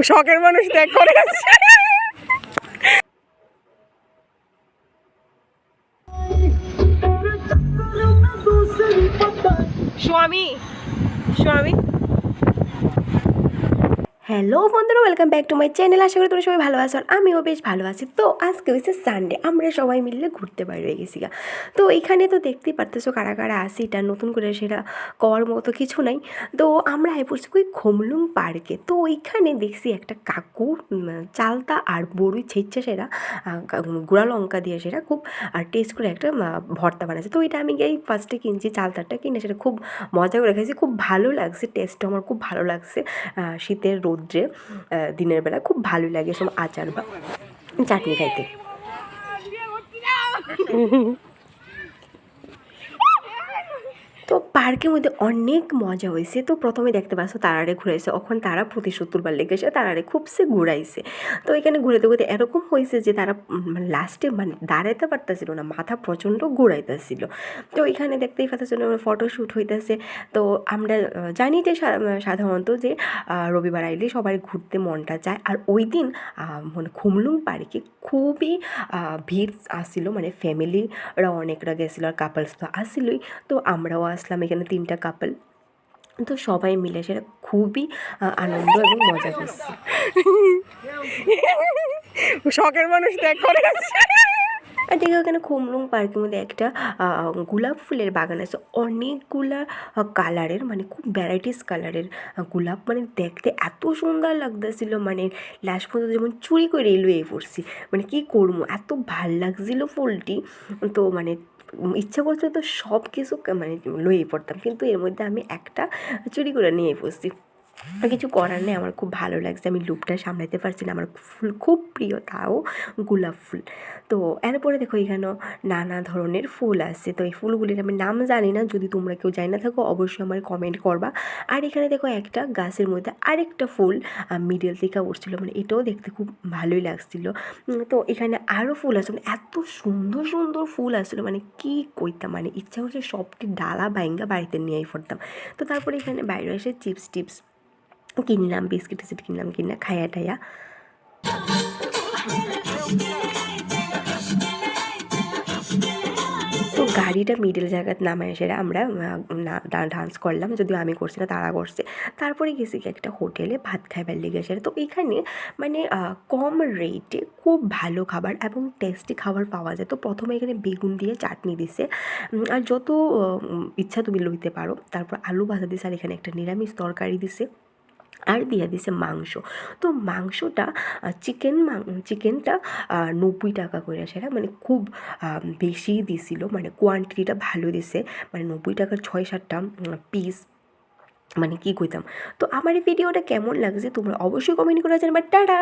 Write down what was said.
শখের মানুষ ত্যাগ করে আসছে। স্বামী স্বামী হ্যালো বন্ধুরা, welcome back to my channel. আশা করি তোমরা সবাই ভালো আছো আর আমিও বেশ ভালো আছি। তো আজকে হচ্ছে সানডে, আমরা সবাই মিলে ঘুরতে বাইরে হয়ে গেছি গা। তো এখানে তো দেখতেই পারতেছো কারা কারা আসি, এটা নতুন করে সেটা করার মতো কিছু নাই। তো আমরা আয় পড়ছি ওই খোমলুং পার্কে। তো ওইখানে দেখছি একটা কাকু চালতা আর বড়ি ছেঁচছে, সেটা গুঁড়া লঙ্কা দিয়ে সেটা খুব টেস্ট করে একটা ভর্তা বানাচ্ছে। তো এটা আমি গিয়ে ফার্স্টে কিনছি, চালতাটা কিনে সেটা খুব মজা করে খেয়েছি, খুব ভালো লাগছে, টেস্টটা আমার খুব ভালো লাগছে। শীতের রৌদ্রে দিনের বেলা খুব ভালো লাগে সব আচার বা চাটনি খাইতে। তো পার্কের মধ্যে অনেক মজা হয়েছে। তো প্রথমে দেখতে পাচ্ছ তারারে ঘুরাইছে, ওখানে তারা প্রতিশোধ তুলবার লেগেছে, তারারে খুব সে ঘুরাইছে। তো এখানে ঘুরাতে ঘুরতে এরকম হয়েছে যে তারা লাস্টে দাঁড়াইতে পারতেছিল না, মাথা প্রচণ্ড ঘুরাইতেছিল। তো এখানে দেখতেই পাচ্ছিল ফটোশ্যুট হইতেছে। তো আমরা জানি যে সাধারণত যে রবিবার আইলে সবাই ঘুরতে মনটা চায়। আর ওই দিন মানে খুমলুং পার্কে খুবই ভিড় আসছিল, মানে ফ্যামিলিরা অনেকরা গেছিলো আর কাপলস তো আসছিলই। তো আমরাও আসলাম এখানে 3টা কাপল। তো সবাই মিলে সেটা খুবই আনন্দ এবং মজা করছি। শখের মানুষ ত্যাগ করে আসছে। আর দেখো এখানে খুমলুং পার্কের মধ্যে একটা গোলাপ ফুলের বাগান আছে, অনেকগুলা কালারের, মানে খুব ভ্যারাইটিস কালারের গোলাপ, মানে দেখতে এত সুন্দর লাগতেছিল, মানে লাস্ট পর্যন্ত যেমন চুরি করে লুয়ে পড়ছি, মানে কি করবো, এত ভাল লাগছিল ফুলটি। তো মানে ইচ্ছা করছে তো সব কিছু মানে লয়ে পড়তাম, কিন্তু এর মধ্যে আমি একটা চুরি করে নিয়ে পড়ছি। কিছু করার নেই, আমার খুব ভালো লাগছে, আমি লুকটা সামলাতে পারছি না, আমার ফুল খুব প্রিয়, তাও গোলাপ ফুল। তো এরপরে দেখো এখানেও নানা ধরনের ফুল আসছে। তো এই ফুলগুলির আমি নাম জানি না, যদি তোমরা কেউ জানি না থাকো অবশ্যই আমার কমেন্ট করবা। আর এখানে দেখো একটা গাছের মধ্যে আরেকটা ফুল মিডল থেকে উঠছিল, মানে এটাও দেখতে খুব ভালোই লাগছিল। তো এখানে আরও ফুল আসছে, মানে এত সুন্দর সুন্দর ফুল আসছিলো, মানে কি কইতাম, মানে ইচ্ছা করছে সবটি ডালা বাইঙ্গা বাড়িতে নিয়েই পড়তাম। তো তারপরে এখানে বাইরে এসে চিপস টিপস কিনলাম, বিস্কিট টিস্কিট কিনলাম, কিনা খাইয়া টাইয়া তো গাড়িটা মিডল জায়গায় নামায় এসে আমরা ডান্স করলাম, যদিও আমি করছি না, তারা করছে। তারপরে গেছি একটা হোটেলে ভাত খাইবার লেগে আসে। তো এখানে মানে কম রেটে খুব ভালো খাবার এবং টেস্টি খাবার পাওয়া যায়। তো প্রথমে এখানে বেগুন দিয়ে চাটনি দিছে, আর যত ইচ্ছা তুমি লইতে পারো। তারপর আলু ভাজা দিছে, আর এখানে একটা নিরামিষ তরকারি দিছে, আর দিয়ে দিছে মাংস। তো মাংসটা চিকেনটা 90 টাকা করে, সেটা মানে খুব বেশি দিছিল, মানে কোয়ান্টিটিটা ভালো দিছে, মানে 90 টাকার 6-7টা পিস, মানে কি কইতাম। তো আমার এই ভিডিওটা কেমন লাগছে তোমরা অবশ্যই কমেন্ট করে জানাবে। টাটা।